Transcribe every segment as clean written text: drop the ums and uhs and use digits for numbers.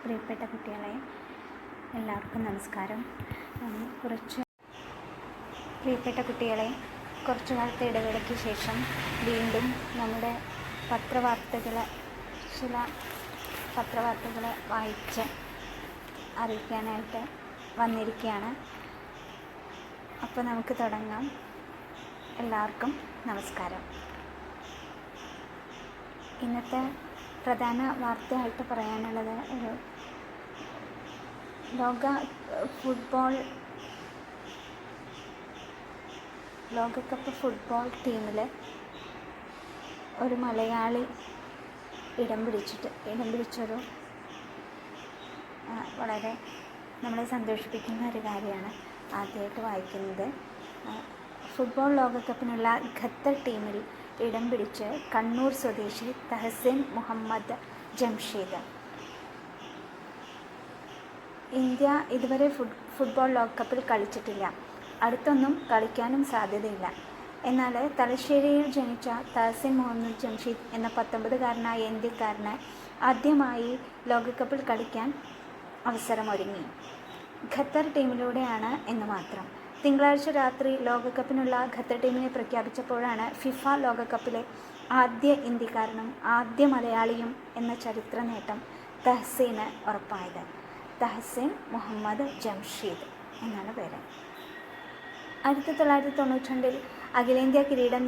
പ്രിയപ്പെട്ട കുട്ടികളെ, എല്ലാവർക്കും നമസ്കാരം. പ്രിയപ്പെട്ട കുട്ടികളെ, കുറച്ചു കാലത്തെ ഇടവേളയ്ക്ക് ശേഷം വീണ്ടും നമ്മുടെ ചില പത്രവാർത്തകൾ വായിച്ച് അറിയിക്കാനായിട്ട് വന്നിരിക്കുകയാണ്. അപ്പോൾ നമുക്ക് തുടങ്ങാം. എല്ലാവർക്കും നമസ്കാരം. ഇന്നത്തെ പ്രധാന വാർത്തയായിട്ട് പറയാനുള്ളത് ലോകകപ്പ് ഫുട്ബോൾ ടീമിൽ ഒരു മലയാളി ഇടം പിടിച്ചൊരു വളരെ നമ്മളെ സന്തോഷിപ്പിക്കുന്ന ഒരു കാര്യമാണ് ആദ്യമായിട്ട് വായിക്കുന്നത്. ഫുട്ബോൾ ലോകകപ്പിനുള്ള ഖത്തർ ടീമിൽ ഇടം പിടിച്ച് കണ്ണൂർ സ്വദേശി തഹസിൻ മുഹമ്മദ് ജംഷീദ്. ഇന്ത്യ ഇതുവരെ ഫുട്ബോൾ ലോകകപ്പിൽ കളിച്ചിട്ടില്ല, അടുത്തൊന്നും കളിക്കാനും സാധ്യതയില്ല. എന്നാൽ തലശ്ശേരിയിൽ ജനിച്ച തഹസിൻ മുഹമ്മദ് ജംഷീദ് എന്ന 19കാരനായ ഇന്ത്യക്കാരന് ആദ്യമായി ലോകകപ്പിൽ കളിക്കാൻ അവസരമൊരുങ്ങി. ഖത്തർ ടീമിലൂടെയാണ് എന്ന് മാത്രം. തിങ്കളാഴ്ച രാത്രി ലോകകപ്പിനുള്ള ഖത്തർ ടീമിനെ പ്രഖ്യാപിച്ചപ്പോഴാണ് ഫിഫ ലോകകപ്പിലെ ആദ്യ ഇന്ത്യക്കാരനും ആദ്യ മലയാളിയും എന്ന ചരിത്ര നേട്ടം തഹസീന് ഉറപ്പായത്. തഹസിൻ മുഹമ്മദ് ജംഷീദ് എന്നാണ് പേര്. 1992 അഖിലേന്ത്യാ കിരീടം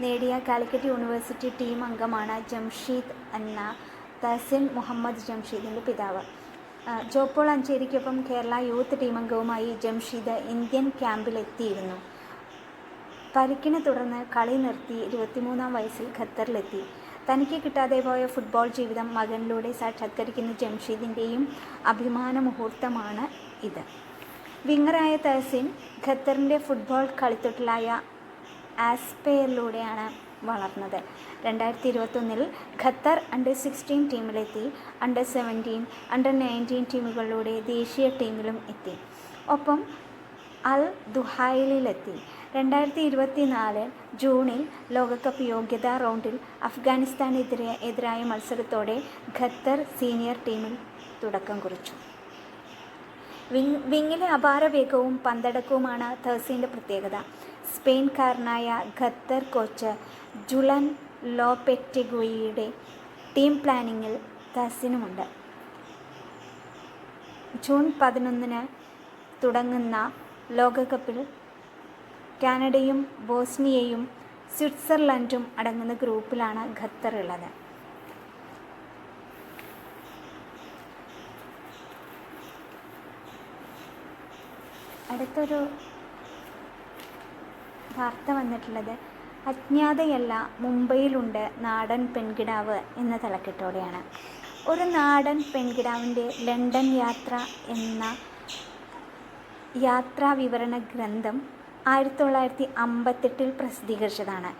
നേടിയ കാലിക്കറ്റ് യൂണിവേഴ്സിറ്റി ടീം അംഗമാണ് ജംഷീദ് എന്ന തഹസിൻ മുഹമ്മദ് ജംഷീദിൻ്റെ പിതാവ്. ജോപ്പോൾ അഞ്ചേരിക്കൊപ്പം കേരള യൂത്ത് ടീം അംഗവുമായി ജംഷീദ് ഇന്ത്യൻ ക്യാമ്പിലെത്തിയിരുന്നു. പരിക്കിനെ തുടർന്ന് കളി നിർത്തി 23-ാം വയസ്സിൽ ഖത്തറിലെത്തി. തനിക്ക് കിട്ടാതെ പോയ ഫുട്ബോൾ ജീവിതം മകനിലൂടെ സാക്ഷാത്കരിക്കുന്ന ജംഷീദിൻ്റെയും അഭിമാന മുഹൂർത്തമാണ് ഇത്. വിങ്ങറായ തഹസിൻ ഖത്തറിൻ്റെ ഫുട്ബോൾ കളിത്തൊട്ടിലായ ആസ്പെയറിലൂടെയാണ് വളർന്നത്. 2021 ഖത്തർ അണ്ടർ-16 ടീമിലെത്തി. അണ്ടർ-17, അണ്ടർ-19 ടീമുകളിലൂടെ ദേശീയ ടീമിലും എത്തി. ഒപ്പം അൽ ദുഹൈലിലെത്തി. 2024 ജൂണിൽ ലോകകപ്പ് യോഗ്യതാ റൗണ്ടിൽ അഫ്ഗാനിസ്ഥാനെതിരായ മത്സരത്തോടെ ഖത്തർ സീനിയർ ടീമിൽ തുടക്കം കുറിച്ചു. വിങ്ങിലെ അപാര വേഗവും പന്തടക്കവുമാണ് തഹസിൻ്റെ പ്രത്യേകത. സ്പെയിൻകാരനായ ഖത്തർ കോച്ച് ജുലൻ ലോപെറ്റഗുയിയുടെ ടീം പ്ലാനിങ്ങിൽ തഹസിനുമുണ്ട്. ജൂൺ 11 തുടങ്ങുന്ന ലോകകപ്പിൽ കാനഡയും ബോസ്നിയയും സ്വിറ്റ്സർലൻഡും അടങ്ങുന്ന ഗ്രൂപ്പിലാണ് ഖത്തർ ഉള്ളത്. അടുത്തൊരു വാർത്ത വന്നിട്ടുള്ളത് അജ്ഞാതയല്ല, മുംബൈയിലുണ്ട് നാടൻ പെൺകിടാവ് എന്ന തലക്കെട്ടോടെയാണ്. ഒരു നാടൻ പെൺകിടാവിൻ്റെ ലണ്ടൻ യാത്ര എന്ന യാത്രാ വിവരണ ഗ്രന്ഥം 1958 പ്രസിദ്ധീകരിച്ചതാണ്.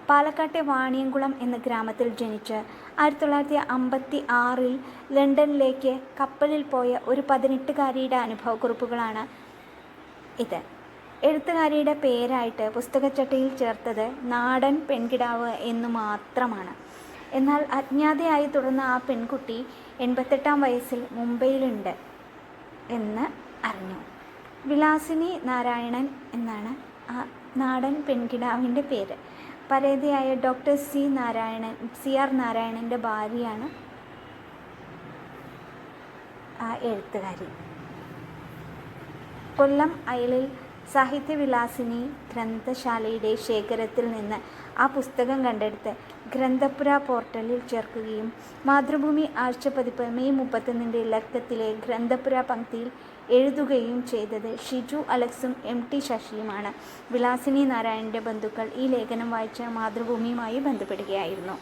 പാലക്കാട്ടെ വാണിയംകുളം എന്ന ഗ്രാമത്തിൽ ജനിച്ച് 1956 ലണ്ടനിലേക്ക് കപ്പലിൽ പോയ ഒരു 18കാരിയുടെ അനുഭവക്കുറിപ്പുകളാണ് ഇത്. എഴുത്തുകാരിയുടെ പേരായിട്ട് പുസ്തകച്ചട്ടയിൽ ചേർത്തത് നാടൻ പെൺകിടാവ് എന്നു മാത്രമാണ്. എന്നാൽ അജ്ഞാതയായി തുടർന്ന ആ പെൺകുട്ടി 88-ാം വയസ്സിൽ മുംബൈയിലുണ്ട് എന്ന് അറിഞ്ഞു. വിലാസിനി നാരായണൻ എന്നാണ് ആ നാടൻ പെൺകിടാവിൻ്റെ പേര്. പരേതയായ ഡോക്ടർ CR നാരായണൻ്റെ ഭാര്യയാണ് ആ എഴുത്തുകാരി. കൊല്ലം അയലിൽ സാഹിത്യവിലാസിനി ഗ്രന്ഥശാലയുടെ ശേഖരത്തിൽ നിന്ന് ആ പുസ്തകം കണ്ടെടുത്ത് ഗ്രന്ഥപുര പോർട്ടലിൽ ചേർക്കുകയും മാതൃഭൂമി ആഴ്ചപ്പതിപ്പ് മെയ് 31 ലക്കത്തിലെ ഗ്രന്ഥപുര പങ്ക്തിയിൽ എഴുതുകയും ചെയ്തത് ഷിജു അലക്സും MT ശശിയുമാണ്. വിലാസിനി നാരായണൻ്റെ ബന്ധുക്കൾ ഈ ലേഖനം വായിച്ച് മാതൃഭൂമിയുമായി ബന്ധപ്പെടുകയായിരുന്നു.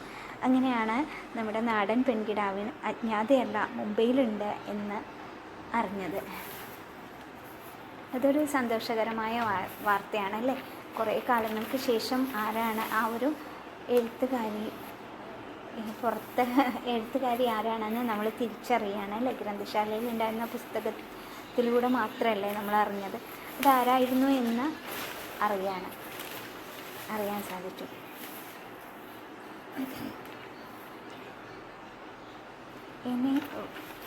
അങ്ങനെയാണ് നമ്മുടെ നാടൻ പെൺകിടാവിന് അജ്ഞാതയല്ല, മുംബൈയിലുണ്ട് എന്ന് അറിഞ്ഞത്. അതൊരു സന്തോഷകരമായ വാർത്തയാണല്ലേ. കുറേ കാലങ്ങൾക്ക് ശേഷം ആരാണ് ആ ഒരു എഴുത്തുകാരി ആരാണെന്ന് നമ്മൾ തിരിച്ചറിയുകയാണല്ലേ. ഗ്രന്ഥശാലയിൽ ഉണ്ടായിരുന്ന പുസ്തകത്തിലൂടെ മാത്രമല്ലേ നമ്മൾ അറിഞ്ഞത്. അതാരായിരുന്നു എന്ന് അറിയാൻ സാധിച്ചു. ഇനി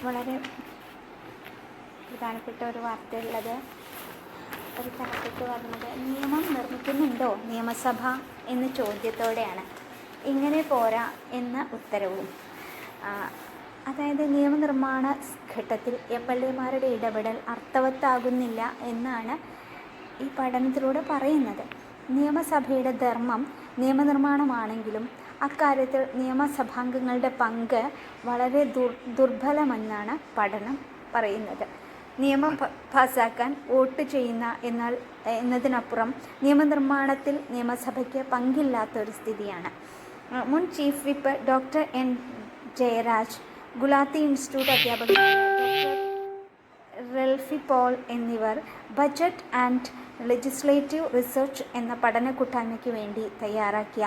വളരെ പ്രധാനപ്പെട്ട ഒരു വാർത്തയുള്ളത്, ഒരു തലക്കെട്ട് പറഞ്ഞത് നിയമം നിർമ്മിക്കുന്നുണ്ടോ നിയമസഭ എന്ന ചോദ്യത്തോടെയാണ്. ഇങ്ങനെ പോരാ എന്ന ഉത്തരവും. അതായത് നിയമനിർമ്മാണ ഘട്ടത്തിൽ MLA-മാരുടെ ഇടപെടൽ അർത്ഥവത്താകുന്നില്ല എന്നാണ് ഈ പഠനത്തിലൂടെ പറയുന്നത്. നിയമസഭയുടെ ധർമ്മം നിയമനിർമ്മാണമാണെങ്കിലും അക്കാര്യത്തിൽ നിയമസഭാംഗങ്ങളുടെ പങ്ക് വളരെ ദുർബലമെന്നാണ് പഠനം പറയുന്നത്. നിയമം പാസാക്കാൻ വോട്ട് ചെയ്യുന്ന എന്നതിനപ്പുറം നിയമനിർമ്മാണത്തിൽ നിയമസഭയ്ക്ക് പങ്കില്ലാത്തൊരു സ്ഥിതിയാണ്. മുൻ chief whip doctor N. Jayaraj, Gulati institute അധ്യാപകനായ ഡോക്ടർ റെൽഫി പോൾ എന്നിവർ ബജറ്റ് ആൻഡ് ലെജിസ്ലേറ്റീവ് റിസർച്ച് എന്ന പഠന കൂട്ടായ്മയ്ക്ക് വേണ്ടി തയ്യാറാക്കിയ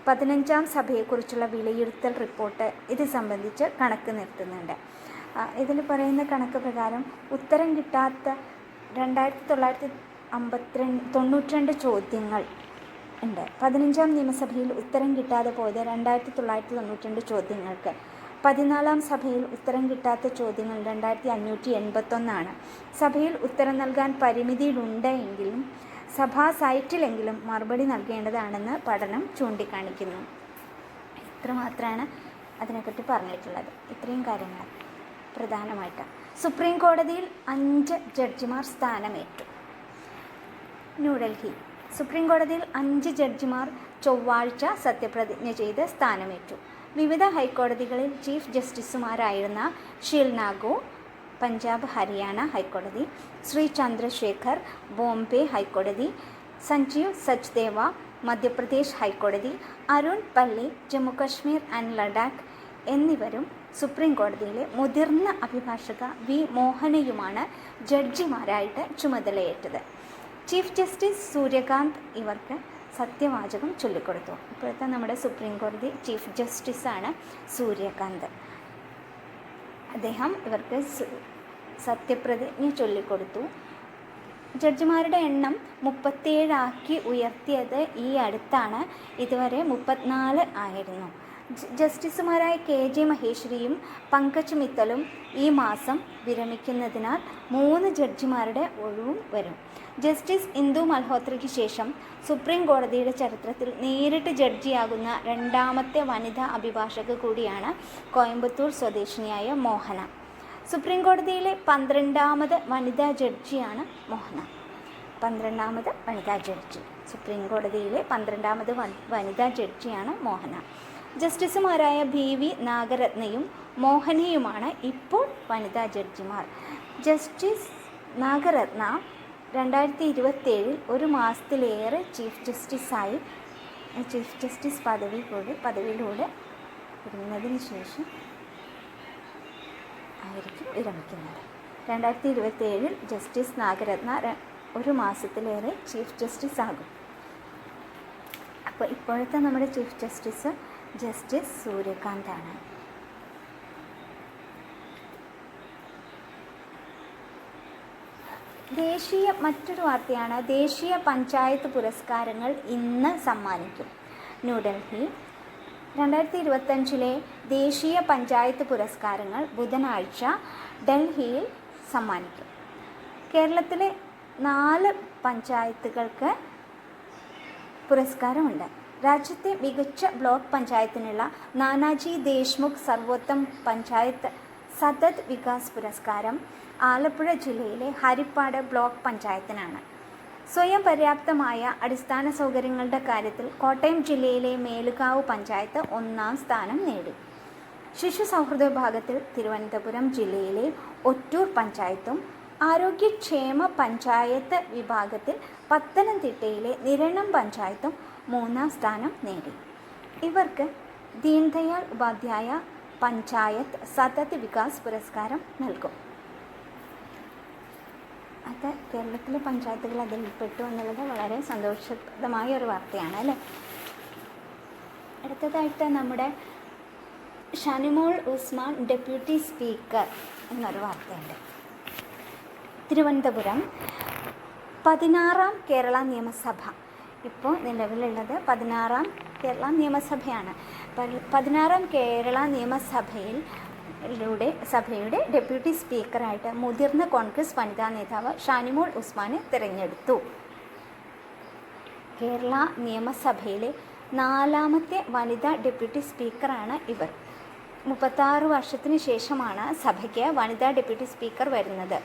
15ാം സഭയെക്കുറിച്ചുള്ള വിലയിരുത്തൽ റിപ്പോർട്ട് ഇത് സംബന്ധിച്ച് കണക്ക് നിർത്തുന്നുണ്ട്. ഇതിൽ പറയുന്ന കണക്ക് പ്രകാരം ഉത്തരം കിട്ടാത്ത 2992 ചോദ്യങ്ങൾ ഉണ്ട്. 15ാം നിയമസഭയിൽ ഉത്തരം കിട്ടാതെ പോയത് 2992 ചോദ്യങ്ങൾക്ക്. 14ാം സഭയിൽ ഉത്തരം കിട്ടാത്ത ചോദ്യങ്ങൾ 2581. സഭയിൽ ഉത്തരം നൽകാൻ പരിമിതിയുണ്ട് എങ്കിലും സഭാ സൈറ്റിലെങ്കിലും മറുപടി നൽകേണ്ടതാണെന്ന് പഠനം ചൂണ്ടിക്കാണിക്കുന്നു. ഇത്രമാത്രമാണ് അതിനെപ്പറ്റി പറഞ്ഞിട്ടുള്ളത്. ഇത്രയും കാര്യങ്ങൾ പ്രധാനമായിട്ട്. സുപ്രീം കോടതിയിൽ 5 ജഡ്ജിമാർ സ്ഥാനമേറ്റു. ന്യൂഡൽഹി. സുപ്രീം കോടതിയിൽ 5 ജഡ്ജിമാർ ചൊവ്വാഴ്ച സത്യപ്രതിജ്ഞ ചെയ്ത് സ്ഥാനമേറ്റു. വിവിധ ഹൈക്കോടതികളിൽ ചീഫ് ജസ്റ്റിസുമാരായിരുന്ന ഷിൽനാഗോ, പഞ്ചാബ് ഹരിയാന ഹൈക്കോടതി, ശ്രീ ചന്ദ്രശേഖർ, ബോംബെ ഹൈക്കോടതി, സഞ്ജീവ് സച്ദേവ, മധ്യപ്രദേശ് ഹൈക്കോടതി, അരുൺ പല്ലി, ജമ്മുകശ്മീർ ആൻഡ് ലഡാക്ക് എന്നിവരും സുപ്രീം കോടതിയിലെ മുതിർന്ന അഭിഭാഷക V. മോഹനയുമാണ് ജഡ്ജിമാരായിട്ട് ചുമതലയേറ്റത്. ചീഫ് ജസ്റ്റിസ് സൂര്യകാന്ത് ഇവർക്ക് സത്യവാചകം ചൊല്ലിക്കൊടുത്തു. ഇപ്പോഴത്തെ നമ്മുടെ സുപ്രീം കോടതി ചീഫ് ജസ്റ്റിസാണ് സൂര്യകാന്ത്. അദ്ദേഹം ഇവർക്ക് സത്യപ്രതിജ്ഞ ചൊല്ലിക്കൊടുത്തു. ജഡ്ജിമാരുടെ എണ്ണം 37 ഉയർത്തിയത് ഈ അടുത്താണ്. ഇതുവരെ 34 ആയിരുന്നു. ജസ്റ്റിസുമാരായ KJ മഹേശ്വരിയും പങ്കജ് മിത്തലും ഈ മാസം വിരമിക്കുന്നതിനാൽ 3 ജഡ്ജിമാരുടെ ഒഴിവും വരും. ജസ്റ്റിസ് ഇന്ദു മൽഹോത്രയ്ക്ക് ശേഷം സുപ്രീം കോടതിയുടെ ചരിത്രത്തിൽ നേരിട്ട് ജഡ്ജിയാകുന്ന 2ാമത്തെ വനിതാ അഭിഭാഷക കൂടിയാണ് കോയമ്പത്തൂർ സ്വദേശിനിയായ മോഹന. സുപ്രീം കോടതിയിലെ 12ാമത് വനിതാ ജഡ്ജിയാണ് മോഹന. 12ാമത് വനിതാ ജഡ്ജി. സുപ്രീം കോടതിയിലെ 12ാമത് വനിതാ ജഡ്ജിയാണ് മോഹന. ജസ്റ്റിസുമാരായ BV നാഗരത്നയും മോഹനയുമാണ് ഇപ്പോൾ വനിതാ ജഡ്ജിമാർ. ജസ്റ്റിസ് നാഗരത്ന 2027 1 മാസത്തിലേറെ ചീഫ് ജസ്റ്റിസ് പദവിയിലൂടെ ഇരുന്നതിന് ശേഷം ആയിരിക്കും വിരമിക്കുന്നത്. 2027 ജസ്റ്റിസ് നാഗരത്ന 1 മാസത്തിലേറെ ചീഫ് ജസ്റ്റിസ് ആകും. അപ്പോൾ ഇപ്പോഴത്തെ നമ്മുടെ ചീഫ് ജസ്റ്റിസ് സൂര്യകാന്താണ്. മറ്റൊരു വാർത്തയാണ്. ദേശീയ പഞ്ചായത്ത് പുരസ്കാരങ്ങൾ ഇന്ന് സമ്മാനിക്കും. ന്യൂഡൽഹി. 2025 ദേശീയ പഞ്ചായത്ത് പുരസ്കാരങ്ങൾ ബുധനാഴ്ച ഡൽഹിയിൽ സമ്മാനിക്കും. കേരളത്തിലെ 4 പഞ്ചായത്തുകൾക്ക് പുരസ്കാരമുണ്ട്. രാജ്യത്തെ മികച്ച ബ്ലോക്ക് പഞ്ചായത്തിനുള്ള നാനാജി ദേശ്മുഖ് സർവോത്തം പഞ്ചായത്ത് സതത് വികാസ് പുരസ്കാരം ആലപ്പുഴ ജില്ലയിലെ ഹരിപ്പാട് ബ്ലോക്ക് പഞ്ചായത്തിനാണ്. സ്വയം പര്യാപ്തമായ അടിസ്ഥാന സൗകര്യങ്ങളുടെ കാര്യത്തിൽ കോട്ടയം ജില്ലയിലെ മേലുകാവ് പഞ്ചായത്ത് 1ാം സ്ഥാനം നേടി. ശിശു സൗഹൃദ വിഭാഗത്തിൽ തിരുവനന്തപുരം ജില്ലയിലെ ഒറ്റൂർ പഞ്ചായത്തും ആരോഗ്യക്ഷേമ പഞ്ചായത്ത് വിഭാഗത്തിൽ പത്തനംതിട്ടയിലെ നിരണം പഞ്ചായത്തും 3ാം സ്ഥാനം നേടി. ഇവർക്ക് ദീൻദയാൽ ഉപാധ്യായ പഞ്ചായത്ത് സതത് വികാസ് പുരസ്കാരം നൽകും. അത് കേരളത്തിലെ പഞ്ചായത്തുകൾ അതിൽ ഉൾപ്പെട്ടു എന്നുള്ളത് വളരെ സന്തോഷപ്രദമായ ഒരു വാർത്തയാണ് അല്ലേ. അടുത്തതായിട്ട് നമ്മുടെ ഷാനിമോൾ ഉസ്മാൻ ഡെപ്യൂട്ടി സ്പീക്കർ എന്നൊരു വാർത്തയുണ്ട്. തിരുവനന്തപുരം 16ാം കേരള നിയമസഭ. ഇപ്പോൾ നിലവിലുള്ളത് 16ാം കേരള നിയമസഭയാണ്. 16ാം കേരള നിയമസഭയിൽ സഭയുടെ ഡെപ്യൂട്ടി സ്പീക്കറായിട്ട് മുതിർന്ന കോൺഗ്രസ് വനിതാ നേതാവ് ഷാനിമോൾ ഉസ്മാനെ തിരഞ്ഞെടുത്തു. കേരള നിയമസഭയിലെ 4ാമത്തെ വനിതാ ഡെപ്യൂട്ടി സ്പീക്കറാണ് ഇവർ. 36 വർഷത്തിന് ശേഷമാണ് സഭയ്ക്ക് വനിതാ ഡെപ്യൂട്ടി സ്പീക്കർ വരുന്നത്.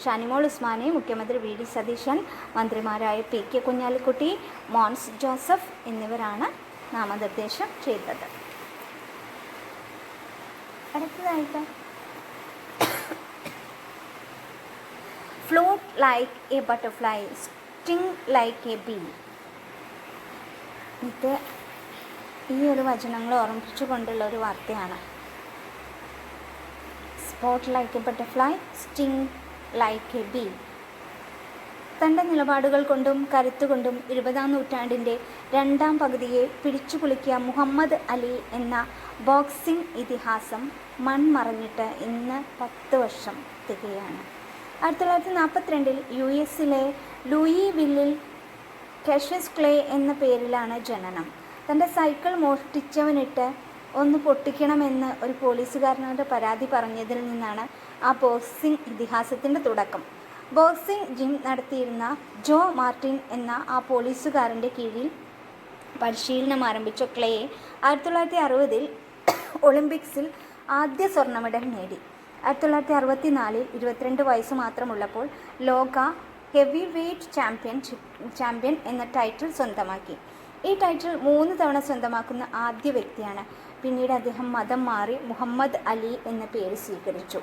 ഷാനിമോൾ ഉസ്മാനെ മുഖ്യമന്ത്രി വി ഡി സതീശൻ, മന്ത്രിമാരായ പി കെ കുഞ്ഞാലിക്കുട്ടി, മോൻസ് ജോസഫ് എന്നിവരാണ് നാമനിർദ്ദേശം ചെയ്തത്. അടുത്തതായിട്ട് float like a butterfly, sting like a bee. ഇത് ഈ ഒരു വചനങ്ങൾ ഓർമ്മിപ്പിച്ചുകൊണ്ടുള്ള ഒരു വാർത്തയാണ്. Float like a butterfly, sting like a bee. തൻ്റെ നിലപാടുകൾ കൊണ്ടും കരുത്തുകൊണ്ടും 20ാം നൂറ്റാണ്ടിൻ്റെ 2ാം പകുതിയെ പിടിച്ചുകുലുക്കിയ മുഹമ്മദ് അലി എന്ന ബോക്സിംഗ് ഇതിഹാസം മൺമറഞ്ഞിട്ട് ഇന്ന് 10 വർഷം തികയാണ്. 1942 US-ലെ ലൂയിവില്ലിൽ കാഷ്യസ് ക്ലേ എന്ന പേരിലാണ് ജനനം. തൻ്റെ സൈക്കിൾ മോഷ്ടിച്ചവനിട്ട് ഒന്ന് പൊട്ടിക്കണമെന്ന് ഒരു പോലീസുകാരനോട് പരാതി പറഞ്ഞതിൽ നിന്നാണ് ആ ബോക്സിംഗ് ഇതിഹാസത്തിൻ്റെ തുടക്കം. ബോക്സിംഗ് ജിം നടത്തിയിരുന്ന ജോ മാർട്ടിൻ എന്ന ആ പോലീസുകാരൻ്റെ കീഴിൽ പരിശീലനം ആരംഭിച്ച ക്ലേ 1960-ൽ ഒളിമ്പിക്സിൽ ആദ്യ സ്വർണ്ണ മെഡൽ നേടി. 1964-ൽ 22 വയസ്സ് മാത്രമുള്ളപ്പോൾ ലോക ഹെവി വെയ്റ്റ് ചാമ്പ്യൻ എന്ന ടൈറ്റിൽ സ്വന്തമാക്കി. ഈ ടൈറ്റിൽ 3 തവണ സ്വന്തമാക്കുന്ന ആദ്യ വ്യക്തിയാണ്. പിന്നീട് അദ്ദേഹം മതം മാറി മുഹമ്മദ് അലി എന്ന പേര് സ്വീകരിച്ചു.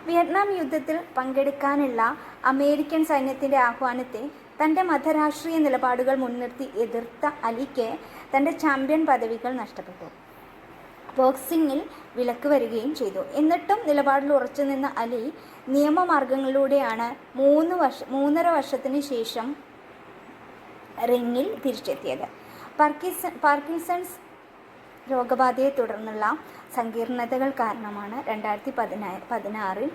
വിയറ്റ്നാം യുദ്ധത്തിൽ പങ്കെടുക്കാനുള്ള അമേരിക്കൻ സൈന്യത്തിൻ്റെ ആഹ്വാനത്തെ തൻ്റെ മതരാഷ്ട്രീയ നിലപാടുകൾ മുൻനിർത്തി എതിർത്ത അലിക്ക് തൻ്റെ ചാമ്പ്യൻ പദവികൾ നഷ്ടപ്പെട്ടു. ബോക്സിങ്ങിൽ വിലക്ക് വരികയും ചെയ്തു. എന്നിട്ടും നിലപാടിൽ ഉറച്ചു നിന്ന അലി നിയമമാർഗങ്ങളിലൂടെയാണ് 3.5 വർഷത്തിന് ശേഷം റിങ്ങിൽ തിരിച്ചെത്തിയത്. പാർക്കിൻസൺസ് രോഗബാധയെ തുടർന്നുള്ള സങ്കീർണതകൾ കാരണമാണ് 2016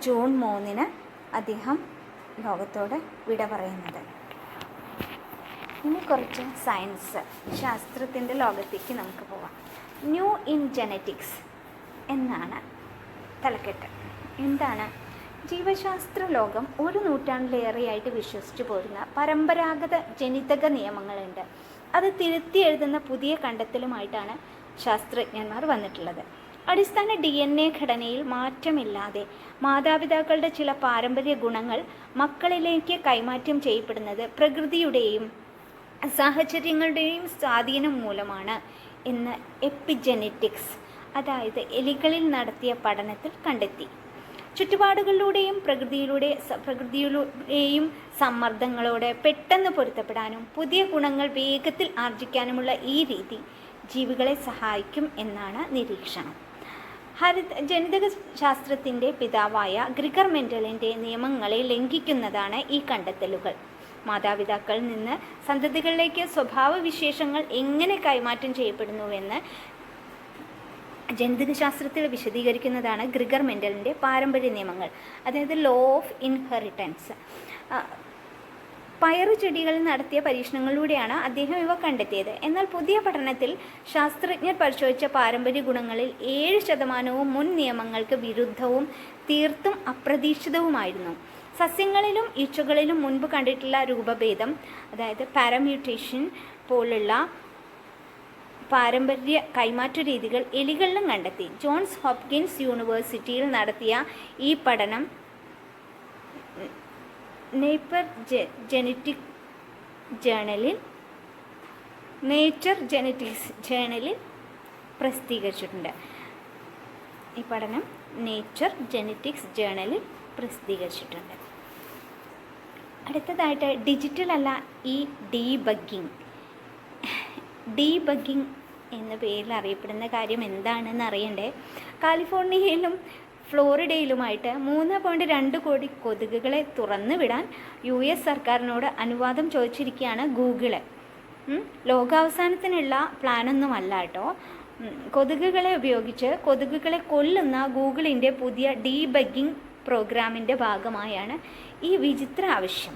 ജൂൺ 3 അദ്ദേഹം ലോകത്തോട് വിട പറയുന്നത്. ഇനി കുറച്ച് സയൻസ്, ശാസ്ത്രത്തിൻ്റെ ലോകത്തേക്ക് നമുക്ക് പോവാം. ന്യൂ ഇൻ ജെനറ്റിക്സ് എന്നാണ് തലക്കെട്ട്. എന്താണ്? ജീവശാസ്ത്ര ലോകം 1 നൂറ്റാണ്ടിലേറെയായിട്ട് വിശ്വസിച്ചു പോരുന്ന പരമ്പരാഗത ജനിതക നിയമങ്ങളുണ്ട്. അത് തിരുത്തി എഴുതുന്ന പുതിയ കണ്ടെത്തലുമായിട്ടാണ് ശാസ്ത്രജ്ഞന്മാർ വന്നിട്ടുള്ളത്. അടിസ്ഥാന DNA ഘടനയിൽ മാറ്റമില്ലാതെ മാതാപിതാക്കളുടെ ചില പാരമ്പര്യ ഗുണങ്ങൾ മക്കളിലേക്ക് കൈമാറ്റം ചെയ്യപ്പെടുന്നത് പ്രകൃതിയുടെയും സാഹചര്യങ്ങളുടെയും സ്വാധീനം മൂലമാണ് എന്ന് എപ്പിജെനറ്റിക്സ്, അതായത് എലികളിൽ നടത്തിയ പഠനത്തിൽ കണ്ടെത്തി. ചുറ്റുപാടുകളിലൂടെയും പ്രകൃതിയിലൂടെയും സമ്മർദ്ദങ്ങളോട് പെട്ടെന്ന് പൊരുത്തപ്പെടാനും പുതിയ ഗുണങ്ങൾ വേഗത്തിൽ ആർജിക്കാനുമുള്ള ഈ രീതി ജീവികളെ സഹായിക്കും എന്നാണ് നിരീക്ഷണം. ജനിതക ശാസ്ത്രത്തിൻ്റെ പിതാവായ ഗ്രിഗർ മെൻഡലിൻ്റെ നിയമങ്ങളെ ലംഘിക്കുന്നതാണ് ഈ കണ്ടെത്തലുകൾ. മാതാപിതാക്കളിൽ നിന്ന് സന്തതികളിലേക്ക് സ്വഭാവവിശേഷങ്ങൾ എങ്ങനെ കൈമാറ്റം ചെയ്യപ്പെടുന്നുവെന്ന് ജനിതകശാസ്ത്രത്തിൽ വിശദീകരിക്കുന്നതാണ് ഗ്രിഗർ മെൻഡലിൻ്റെ പാരമ്പര്യ നിയമങ്ങൾ, അതായത് ലോ ഓഫ് ഇൻഹെറിറ്റൻസ്. പയറു ചെടികളിൽ നടത്തിയ പരീക്ഷണങ്ങളിലൂടെയാണ് അദ്ദേഹം ഇവ കണ്ടെത്തിയത്. എന്നാൽ പുതിയ പഠനത്തിൽ ശാസ്ത്രജ്ഞർ പരിശോധിച്ച പാരമ്പര്യ ഗുണങ്ങളിൽ 7% മുൻ നിയമങ്ങൾക്ക് വിരുദ്ധവും തീർത്തും അപ്രതീക്ഷിതവുമായിരുന്നു. സസ്യങ്ങളിലും ഈച്ചകളിലും മുൻപ് കണ്ടിട്ടുള്ള രൂപഭേദം, അതായത് പാരമ്യൂട്ടേഷൻ പോലുള്ള പാരമ്പര്യ കൈമാറ്റ രീതികൾ എലികളിലും കണ്ടെത്തി. ജോൺസ് ഹോപ്കിൻസ് യൂണിവേഴ്സിറ്റിയിൽ നടത്തിയ ഈ പഠനം നേച്ചർ ജെനറ്റിക്സ് ജേണലിൽ പ്രസിദ്ധീകരിച്ചിട്ടുണ്ട്. ഈ പഠനം നേച്ചർ ജെനറ്റിക്സ് ജേണലിൽ പ്രസിദ്ധീകരിച്ചിട്ടുണ്ട്. അടുത്തതായിട്ട് ഡിജിറ്റൽ അല്ല ഈ ഡീബഗ്ഗിംഗ് എന്ന പേരിൽ അറിയപ്പെടുന്ന കാര്യം എന്താണെന്ന് അറിയണ്ടേ? കാലിഫോർണിയയിലും ഫ്ലോറിഡയിലുമായിട്ട് 3.2 കോടി കൊതുകുകളെ തുറന്നു വിടാൻ US സർക്കാരിനോട് അനുവാദം ചോദിച്ചിരിക്കുകയാണ് ഗൂഗിള്. ലോകാവസാനത്തിനുള്ള പ്ലാനൊന്നുമല്ല കേട്ടോ. കൊതുകുകളെ ഉപയോഗിച്ച് കൊതുകുകളെ കൊല്ലുന്ന ഗൂഗിളിൻ്റെ പുതിയ ഡീബഗ്ഗിംഗ് പ്രോഗ്രാമിൻ്റെ ഭാഗമായാണ് ഈ വിചിത്ര ആവശ്യം.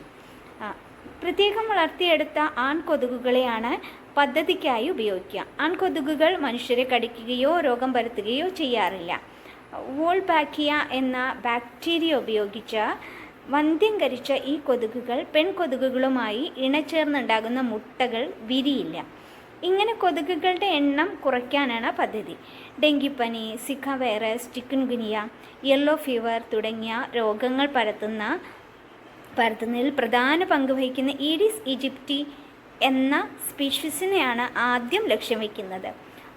പ്രത്യേകം വളർത്തിയെടുത്ത ആൺകൊതുകുകളെയാണ് പദ്ധതിക്കായി ഉപയോഗിക്കുക. ആൺകൊതുകുകൾ മനുഷ്യരെ കടിക്കുകയോ രോഗം പരത്തുകയോ ചെയ്യാറില്ല. വോൾബാക്കിയ എന്ന ബാക്ടീരിയ ഉപയോഗിച്ച് വന്ധ്യംകരിച്ച ഈ കൊതുകുകൾ പെൺകൊതുകുകളുമായി ഇണചേർന്നുണ്ടാകുന്ന മുട്ടകൾ വിരിയില്ല. ഇങ്ങനെ കൊതുകുകളുടെ എണ്ണം കുറയ്ക്കാനാണ് പദ്ധതി. ഡെങ്കിപ്പനി, Zika virus, chikungunya, yellow fever തുടങ്ങിയ രോഗങ്ങൾ പരത്തുന്നതിൽ പ്രധാന പങ്ക് വഹിക്കുന്ന ഈഡിസ് ഈജിപ്റ്റി എന്ന സ്പീഷീസിനെയാണ് ആദ്യം ലക്ഷ്യം വയ്ക്കുന്നത്.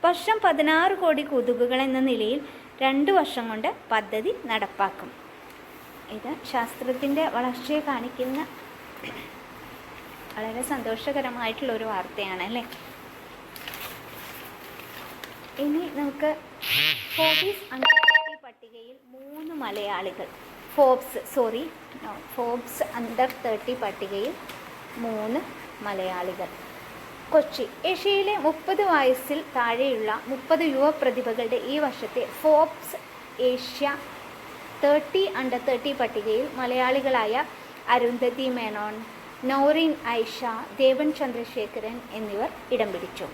വർഷം 16 കോടി കൊതുകുകൾ എന്ന നിലയിൽ 2 വർഷം കൊണ്ട് പദ്ധതി നടപ്പാക്കും. ഇത് ശാസ്ത്രത്തിൻ്റെ വളർച്ചയെ കാണിക്കുന്ന വളരെ സന്തോഷകരമായിട്ടുള്ളൊരു വാർത്തയാണ് അല്ലേ. ഇനി നമുക്ക് ഫോർബ്സ് അണ്ടർ 30 പട്ടികയിൽ 3 മലയാളികൾ. ഫോർബ്സ് അണ്ടർ 30 പട്ടികയിൽ 3 മലയാളികൾ. കൊച്ചി. ഏഷ്യയിലെ 30 വയസ്സിൽ താഴെയുള്ള 30 യുവ പ്രതിഭകളുടെ ഈ വർഷത്തെ ഫോർബ്സ് ഏഷ്യ 30 അണ്ടർ 30 പട്ടികയിൽ മലയാളികളായ അരുന്ധതി മേനോൻ, നൗറീൻ ഐഷ, ദേവൻ ചന്ദ്രശേഖരൻ എന്നിവർ ഇടം പിടിച്ചു.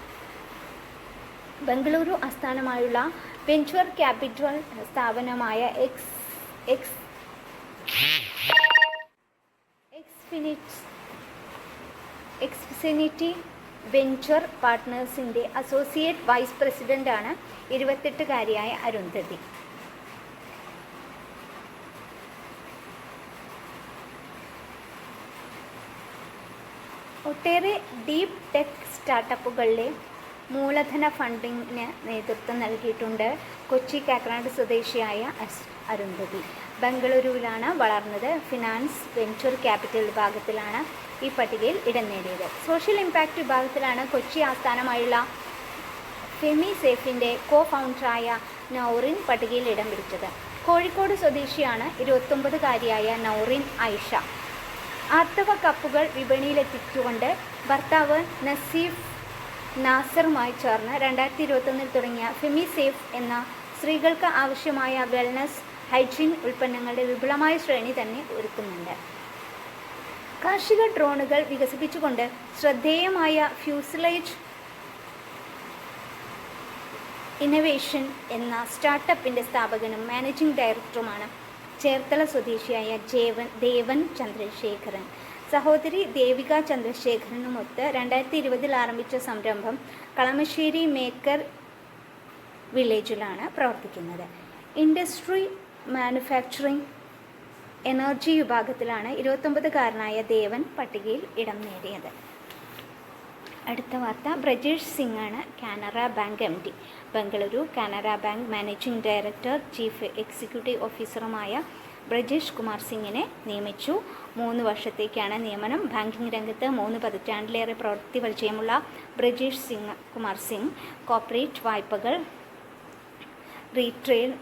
ബംഗളൂരു ആസ്ഥാനമായുള്ള വെഞ്ചർ ക്യാപിറ്റൽ സ്ഥാപനമായ എക്സ്ഫിനിറ്റി വെഞ്ചർ പാർട്ട്നേഴ്സിൻ്റെ അസോസിയേറ്റ് വൈസ് പ്രസിഡൻ്റാണ് 28-കാരിയായ അരുന്ധതി. ഒട്ടേറെ ഡീപ് ടെക് സ്റ്റാർട്ടപ്പുകളിലെ മൂലധന ഫണ്ടിങ്ങിന് നേതൃത്വം നൽകിയിട്ടുണ്ട് കൊച്ചി കാക്കനാട് സ്വദേശിയായ അരുന്ധതി. ബംഗളൂരുവിലാണ് വളർന്നത്. ഫിനാൻസ് വെഞ്ചർ ക്യാപിറ്റൽ വിഭാഗത്തിലാണ് ഈ പട്ടികയിൽ ഇടം നേടിയത്. സോഷ്യൽ ഇമ്പാക്റ്റ് വിഭാഗത്തിലാണ് കൊച്ചി ആസ്ഥാനമായുള്ള ഫെമി സേഫിൻ്റെ കോ ഫൗണ്ടറായ നൗറീൻ പട്ടികയിൽ ഇടം പിടിച്ചത്. കോഴിക്കോട് സ്വദേശിയാണ് 29-കാരിയായ നൗറീൻ ഐഷ. ആർത്തവ കപ്പുകൾ വിപണിയിലെത്തിച്ചുകൊണ്ട് ഭർത്താവ് നസീഫ് നാസറുമായി ചേർന്ന് 2021 തുടങ്ങിയ ഫെമി സേഫ് എന്ന സ്ത്രീകൾക്ക് ആവശ്യമായ വെൽനസ് ഹൈജീൻ ഉൽപ്പന്നങ്ങളുടെ വിപുലമായ ശ്രേണി തന്നെ ഒരുക്കുന്നുണ്ട്. കാർഷിക ഡ്രോണുകൾ വികസിപ്പിച്ചുകൊണ്ട് ശ്രദ്ധേയമായ ഫ്യൂസലേജ് ഇന്നവേഷൻ എന്ന സ്റ്റാർട്ടപ്പിൻ്റെ സ്ഥാപകനും മാനേജിംഗ് ഡയറക്ടറുമാണ് ചേർത്തല സ്വദേശിയായ ദേവൻ ചന്ദ്രശേഖരൻ. സഹോദരി ദേവിക ചന്ദ്രശേഖരനുമൊത്ത് 2020 ആരംഭിച്ച സംരംഭം കളമശ്ശേരി മേക്കർ വില്ലേജിലാണ് പ്രവർത്തിക്കുന്നത്. ഇൻഡസ്ട്രി, മാനുഫാക്ചറിംഗ്, എനർജി വിഭാഗത്തിലാണ് 29-കാരനായ ദേവൻ പട്ടികയിൽ ഇടം നേടിയത്. അടുത്ത വാർത്ത. ബ്രജേഷ് സിംഗ് ആണ് Canara bank MD. Bengaluru Canara bank managing director chief executive ഓഫീസറുമായ ബ്രജേഷ് കുമാർ സിംഗിനെ നിയമിച്ചു. 3 വർഷത്തേക്കാണ് നിയമനം. ബാങ്കിംഗ് രംഗത്ത് 3 പതിറ്റാണ്ടിലേറെ പ്രവൃത്തി പരിചയമുള്ള ബ്രജേഷ് കുമാർ സിംഗ് കോർപ്പറേറ്റ് വായ്പകൾ, റീറ്റെയിൽ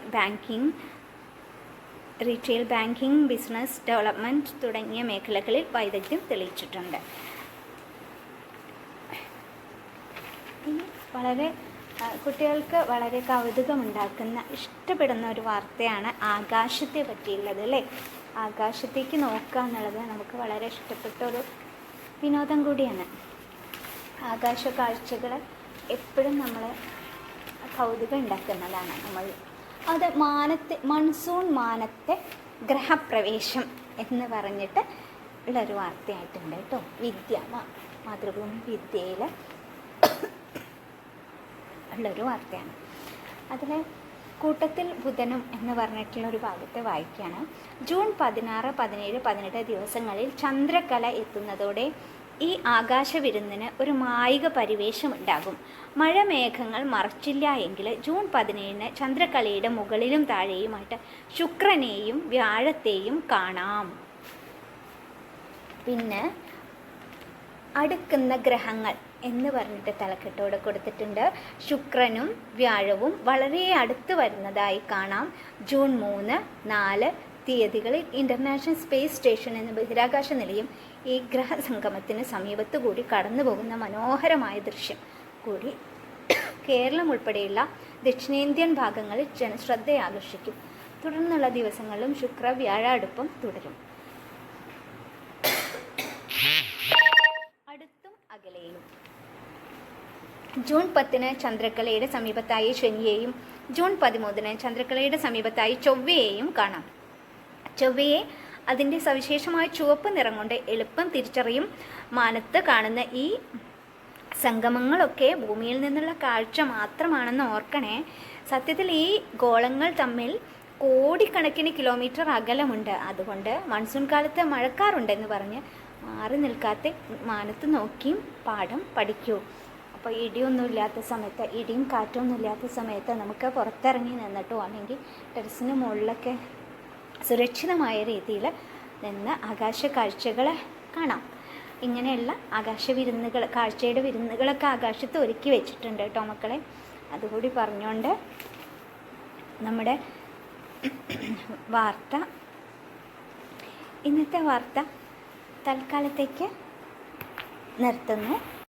ബാങ്കിംഗ്, ബിസിനസ് ഡെവലപ്മെൻറ്റ് തുടങ്ങിയ മേഖലകളിൽ വൈദഗ്ധ്യം തെളിയിച്ചിട്ടുണ്ട്. വളരെ കുട്ടികൾക്ക് വളരെ കൗതുകമുണ്ടാക്കുന്ന ഇഷ്ടപ്പെടുന്ന ഒരു വാർത്തയാണ് ആകാശത്തെ പറ്റിയുള്ളത് അല്ലേ. ആകാശത്തേക്ക് നോക്കുക എന്നുള്ളത് നമുക്ക് വളരെ ഇഷ്ടപ്പെട്ട ഒരു വിനോദം കൂടിയാണ്. ആകാശ കാഴ്ചകൾ എപ്പോഴും നമ്മളെ കൗതുകം ഉണ്ടാക്കുന്നതാണ്. അത് മൺസൂൺ മാനത്തെ ഗ്രഹപ്രവേശം എന്ന് പറഞ്ഞിട്ട് ഉള്ളൊരു വാർത്തയായിട്ടുണ്ട് കേട്ടോ. മാതൃഭൂമി വിദ്യയിൽ ഉള്ളൊരു വാർത്തയാണ്. അതിൽ കൂട്ടത്തിൽ ബുധനും എന്ന് പറഞ്ഞിട്ടുള്ളൊരു ഭാഗത്തെ വായിക്കുകയാണ്. ജൂൺ 16, 17, 18 ദിവസങ്ങളിൽ ചന്ദ്രക്കല എത്തുന്നതോടെ ഈ ആകാശവിരുന്നിന് ഒരു മായിക പരിവേഷമുണ്ടാകും. മഴമേഘങ്ങൾ മറച്ചില്ല എങ്കിൽ ജൂൺ 17 ചന്ദ്രക്കലയുടെ മുകളിലും താഴെയുമായിട്ട് ശുക്രനെയും വ്യാഴത്തെയും കാണാം. പിന്നെ അടുക്കുന്ന ഗ്രഹങ്ങൾ എന്ന് പറഞ്ഞിട്ട് തലക്കെട്ടോടെ കൊടുത്തിട്ടുണ്ട്. ശുക്രനും വ്യാഴവും വളരെ അടുത്ത് വരുന്നതായി കാണാം. ജൂൺ 3, 4 തീയതികളിൽ ഇൻ്റർനാഷണൽ സ്പേസ് സ്റ്റേഷൻ എന്ന ബഹിരാകാശ നിലയം ഈ ഗ്രഹസംഗമത്തിന് സമീപത്തു കൂടി കടന്നു പോകുന്ന മനോഹരമായ ദൃശ്യം കൂടി കേരളം ഉൾപ്പെടെയുള്ള ദക്ഷിണേന്ത്യൻ ഭാഗങ്ങളിൽ ജനശ്രദ്ധയാകർഷിക്കും. തുടർന്നുള്ള ദിവസങ്ങളിലും ശുക്ര വ്യാഴ അടുപ്പം തുടരും. അടുത്തും അകലെയും ജൂൺ 10 ചന്ദ്രക്കലയുടെ സമീപത്തായി ശനിയെയും ജൂൺ 13 ചന്ദ്രക്കലയുടെ സമീപത്തായി ചൊവ്വയെയും കാണാം. ചൊവ്വയെ അതിൻ്റെ സവിശേഷമായ ചുവപ്പ് നിറം കൊണ്ട് എളുപ്പം തിരിച്ചറിയും. മാനത്ത് കാണുന്ന ഈ സംഗമങ്ങളൊക്കെ ഭൂമിയിൽ നിന്നുള്ള കാഴ്ച മാത്രമാണെന്ന് ഓർക്കണേ. സത്യത്തിൽ ഈ ഗോളങ്ങൾ തമ്മിൽ കോടിക്കണക്കിന് കിലോമീറ്റർ അകലമുണ്ട്. അതുകൊണ്ട് മൺസൂൺ കാലത്ത് മഴക്കാറുണ്ടെന്ന് പറഞ്ഞ് മാറി നിൽക്കാതെ മാനത്ത് നോക്കിയും പാഠം പഠിക്കൂ. അപ്പോൾ ഇടിയൊന്നുമില്ലാത്ത സമയത്ത്, ഇടിയും കാറ്റൊന്നുമില്ലാത്ത സമയത്ത് നമുക്ക് പുറത്തിറങ്ങി നിന്നിട്ടോ അല്ലെങ്കിൽ ടെറസിന് മുകളിലൊക്കെ സുരക്ഷിതമായ രീതിയിൽ നിന്ന് ആകാശ കാഴ്ചകൾ കാണാം. ഇങ്ങനെയുള്ള ആകാശ വിരുന്നുകൾ, കാഴ്ചയുടെ വിരുന്നുകളൊക്കെ ആകാശത്ത് ഒരുക്കി വെച്ചിട്ടുണ്ട് കേട്ടോ മക്കളെ. അതുകൂടി പറഞ്ഞുകൊണ്ട് നമ്മുടെ വാർത്ത, ഇന്നത്തെ വാർത്ത തൽക്കാലത്തേക്ക് നിർത്തുന്നു.